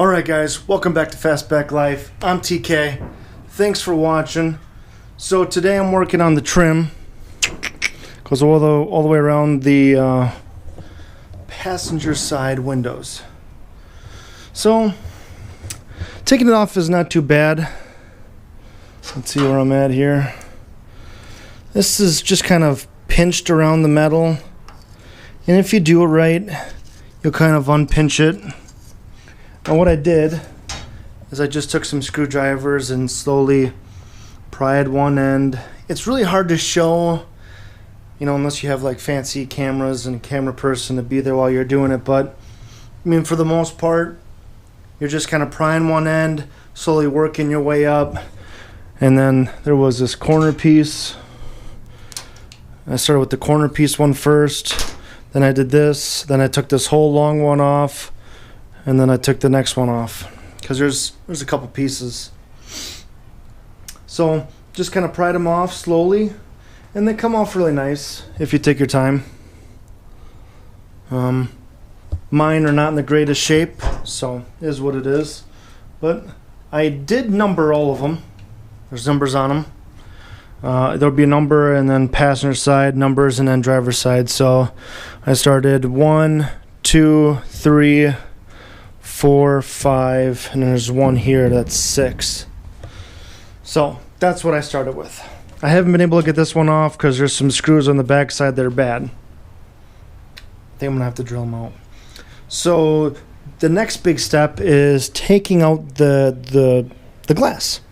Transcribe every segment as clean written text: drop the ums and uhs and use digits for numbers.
Alright guys, welcome back to Fastback Life. I'm TK. Thanks for watching. So today I'm working on the trim. Goes all the way around the passenger side windows. So taking it off is not too bad. Let's see where I'm at here. This is just kind of pinched around the metal. And if you do it right, you'll kind of unpinch it. And what I did is I just took some screwdrivers and slowly pried one end. It's really hard to show, you know, unless you have like fancy cameras and a camera person to be there while you're doing it. But I mean, for the most part, you're just kind of prying one end, slowly working your way up. And then there was this corner piece. I started with the corner piece one first. Then I did this. Then I took this whole long one off. And then I took the next one off because there's a couple pieces. So just kind of pried them off slowly, and they come off really nice if you take your time. Mine are not in the greatest shape, so it is what it is. But I did number all of them. There's numbers on them. There'll be a number, and then passenger side numbers, and then driver side. So I started 1, 2, 3, 4, 5, and there's one here that's 6. So that's what I started with. I haven't been able to get this one off because there's some screws on the back side that are bad. I think I'm gonna have to drill them out. So the next big step is taking out the glass.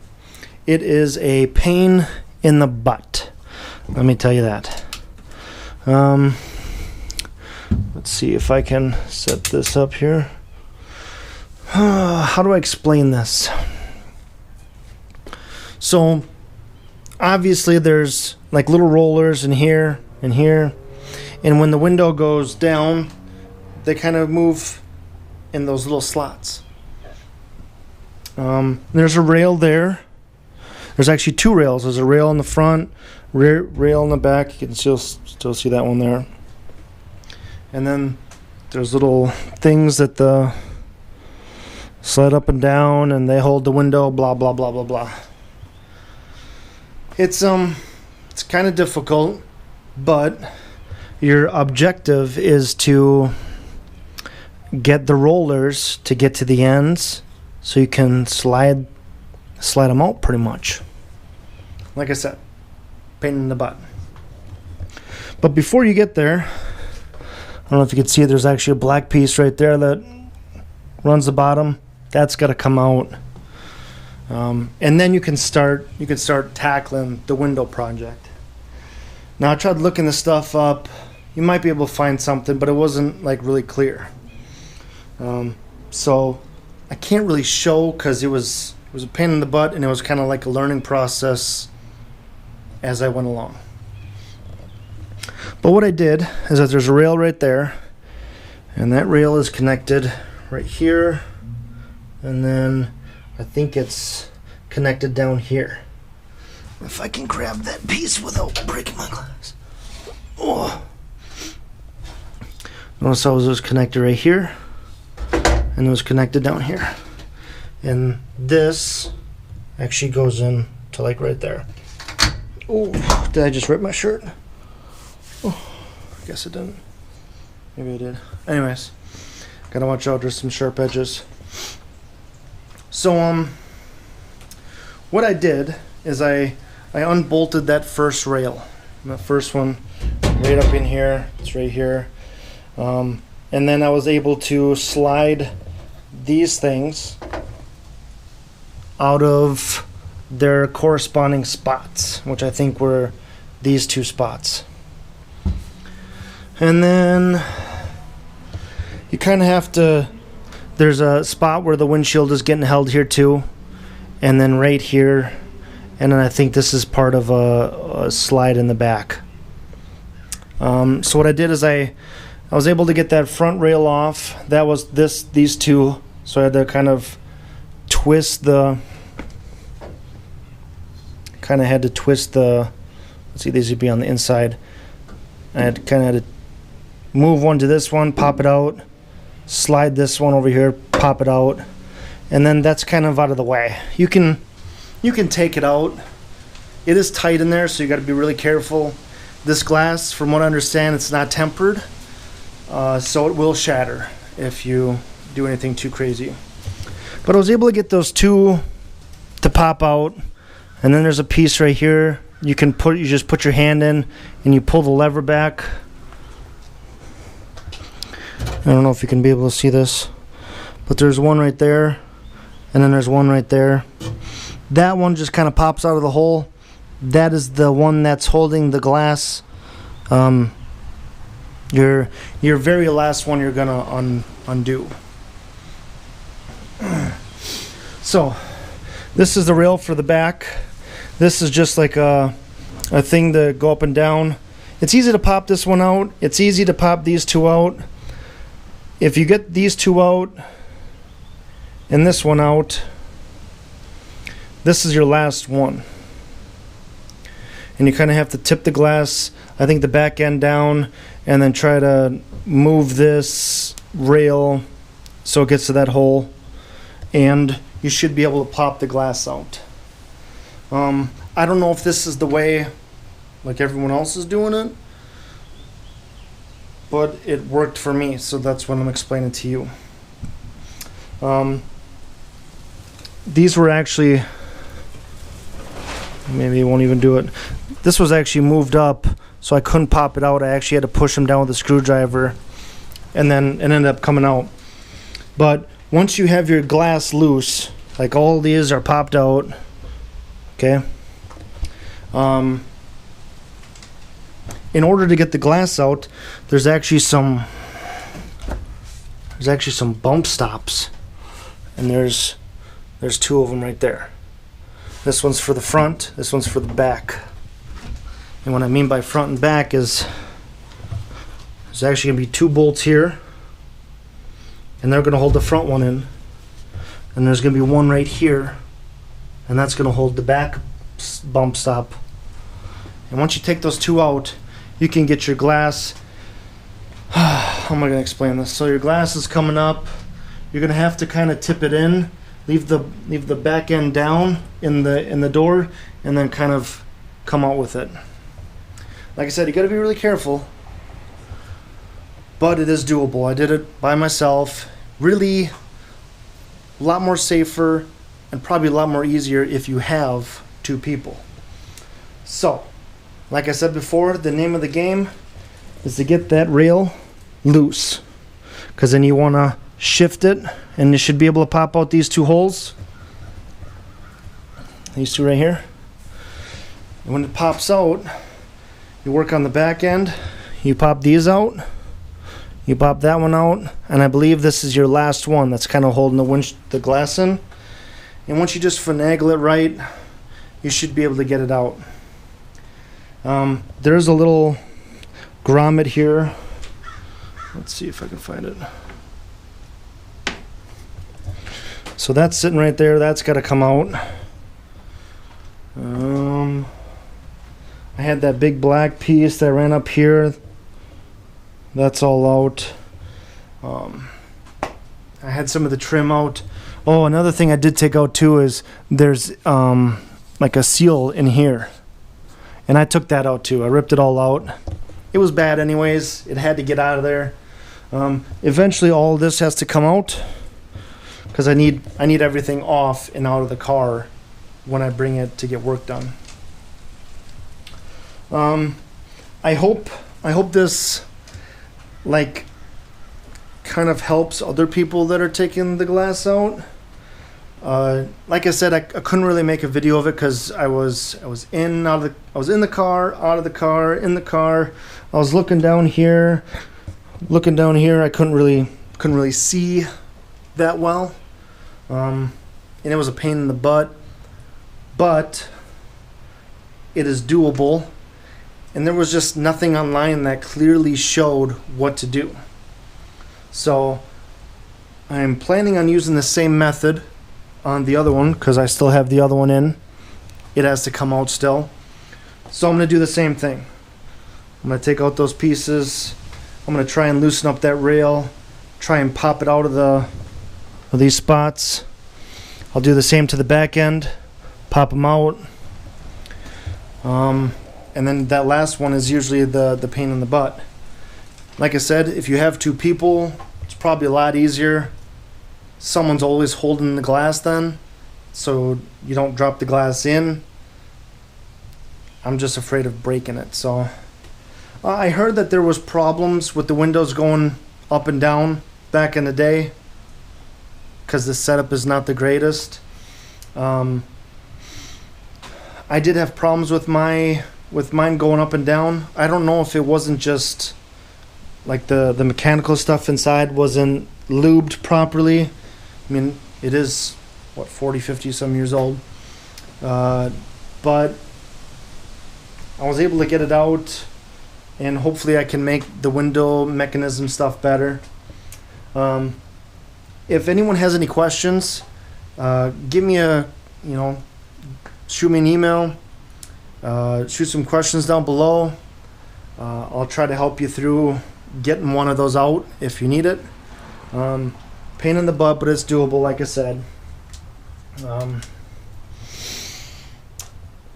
It is a pain in the butt. Let me tell you that. Let's see if I can set this up here. How do I explain this? So obviously there's like little rollers in here and here, and when the window goes down, they kind of move in those little slots. There's a rail there. There's actually two rails. There's a rail in the front, rail in the back. You can still see that one there. And then there's little things that the slide up and down, and they hold the window, blah blah blah blah blah. It's kind of difficult, but your objective is to get the rollers to get to the ends so you can slide them out pretty much. Like I said, pain in the butt. But before you get there, I don't know if you can see, there's actually a black piece right there that runs the bottom. That's got to come out, and then you can start tackling the window project. Now I tried looking this stuff up. You might be able to find something, but it wasn't like really clear. So I can't really show because it was a pain in the butt, and it was kind of like a learning process as I went along. But what I did is that there's a rail right there, and that rail is connected right here. And then I think it's connected down here. If I can grab that piece without breaking my glass. Oh. Notice how it was connected right here, and it was connected down here. And this actually goes in to like right there. Oh, did I just rip my shirt? Oh, I guess it didn't. Maybe I did. Anyways, gotta watch out, there's some sharp edges. So what I did is I unbolted that first rail. And the first one right up in here, it's right here. And then I was able to slide these things out of their corresponding spots, which I think were these two spots. And then you kind of have to, there's a spot where the windshield is getting held here too, and then right here, and then I think this is part of a slide in the back. So what I did is I was able to get that front rail off. That was these two, so I had to kind of twist the, let's see, these would be on the inside. I had to move one to this one, pop it out, slide this one over here, pop it out, and then that's kind of out of the way. You can take it out. It is tight in there, so you got to be really careful. This glass, from what I understand, it's not tempered, so it will shatter if you do anything too crazy. But I was able to get those two to pop out, and then there's a piece right here. You just put your hand in and you pull the lever back. I don't know if you can be able to see this, but there's one right there, and then there's one right there. That one just kind of pops out of the hole. That is the one that's holding the glass. Your very last one you're gonna undo. So this is the rail for the back. This is just like a thing to go up and down. It's easy to pop this one out. It's easy to pop these two out. If you get these two out and this one out, this is your last one. And you kind of have to tip the glass, I think the back end down, and then try to move this rail so it gets to that hole, and you should be able to pop the glass out. I don't know if this is the way like everyone else is doing it, but it worked for me, so that's what I'm explaining to you. These were actually, maybe it won't even do it. This was actually moved up, so I couldn't pop it out. I actually had to push them down with a screwdriver, and then it ended up coming out. But once you have your glass loose, like all these are popped out, okay? In order to get the glass out, there's actually some bump stops, and there's two of them right there. This one's for the front, this one's for the back. And what I mean by front and back is there's actually going to be two bolts here, and they're going to hold the front one in, and there's going to be one right here, and that's going to hold the back bump stop. And once you take those two out, you can get your glass. How am I going to explain this? So your glass is coming up. You're going to have to kind of tip it in, leave the back end down in the door, and then kind of come out with it. Like I said, you got to be really careful, but it is doable. I did it by myself. Really, a lot more safer, and probably a lot more easier if you have two people. So, like I said before, the name of the game is to get that rail loose, because then you want to shift it, and you should be able to pop out these two holes, these two right here. And when it pops out, you work on the back end, you pop these out, you pop that one out, and I believe this is your last one that's kind of holding the glass in. And once you just finagle it right, you should be able to get it out. There's a little grommet here. Let's see if I can find it. So that's sitting right there. That's got to come out. I had that big black piece that ran up here. That's all out. I had some of the trim out. Oh, another thing I did take out too is there's like a seal in here, and I took that out too. I ripped it all out. It was bad anyways. It had to get out of there. Eventually all of this has to come out, because I need everything off and out of the car when I bring it to get work done. I hope this like kind of helps other people that are taking the glass out. Like I said, I couldn't really make a video of it because I was in the car, out of the car, in the car. I was looking down here. I couldn't really see that well, and it was a pain in the butt. But it is doable, and there was just nothing online that clearly showed what to do. So I'm planning on using the same method on the other one, because I still have the other one in. It has to come out still. So I'm going to do the same thing. I'm going to take out those pieces. I'm going to try and loosen up that rail, try and pop it out of these spots, I'll do the same to the back end, pop them out. And then that last one is usually the pain in the butt. Like I said, if you have two people, it's probably a lot easier. Someone's always holding the glass then, so you don't drop the glass in. I'm just afraid of breaking it. So I heard that there was problems with the windows going up and down back in the day because the setup is not the greatest. I did have problems with mine going up and down. I don't know if it wasn't just like the mechanical stuff inside wasn't lubed properly. I mean, it is what, 40, 50 some years old, but I was able to get it out, and hopefully I can make the window mechanism stuff better. If anyone has any questions, give me shoot me an email, shoot some questions down below. I'll try to help you through getting one of those out if you need it. Pain in the butt, but it's doable, like I said.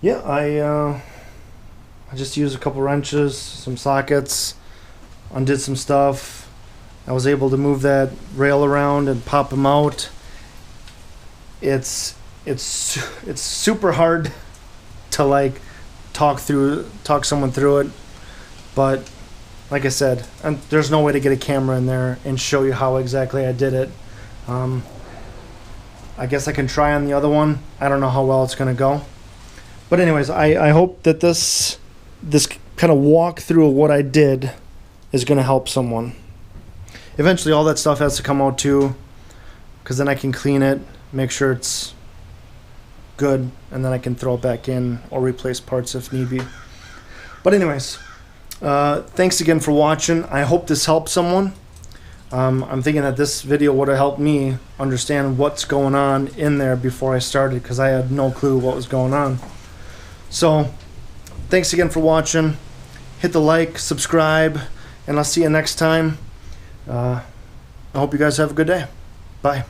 Yeah, I just used a couple wrenches, some sockets, undid some stuff. I was able to move that rail around and pop them out. It's super hard to like talk someone through it, but like I said, there's no way to get a camera in there and show you how exactly I did it. I guess I can try on the other one. I don't know how well it's gonna go, but anyways, I hope that this kind of walkthrough of what I did is gonna help someone. Eventually all that stuff has to come out too, because then I can clean it, make sure it's good, and then I can throw it back in or replace parts if need be. But anyways, thanks again for watching. I hope this helps someone. I'm thinking that this video would have helped me understand what's going on in there before I started, because I had no clue what was going on. So thanks again for watching. Hit the like, subscribe, and I'll see you next time. I hope you guys have a good day. Bye.